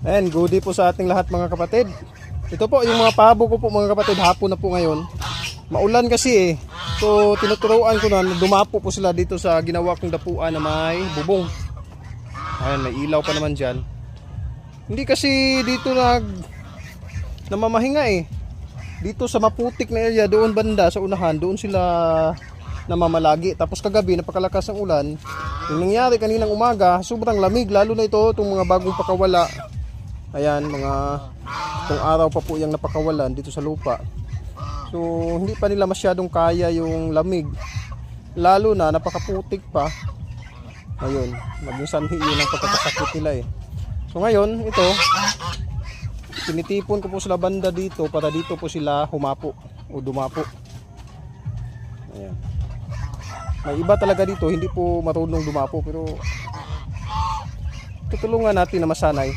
Ayan, goodie po sa ating lahat mga kapatid. Ito po yung mga pabo ko po mga kapatid, hapon na po ngayon. Maulan kasi eh. So tinuturuan ko na dumapo po sila dito sa ginawa kong dapuan na may bubong. Ayan, may ilaw pa naman dyan. Hindi kasi dito namamahinga eh. Dito sa maputik na area, doon banda sa unahan, doon sila namamalagi. Tapos kagabi napakalakas ng ulan. Yung nangyari kaninang umaga, sobrang lamig, lalo na ito itong mga bagong pakawala. Ayan, itong araw pa po yung napakawalan dito sa lupa. So hindi pa nila masyadong kaya yung lamig, lalo na napakaputik pa. Ayun, maging sanhi yun ang pagkakasakit nila eh. So ngayon, ito tinitipon ko po sila banda dito para dito po sila humapo o dumapo. Ayan. May iba talaga dito hindi po marunong dumapo, pero tutulungan natin na masanay.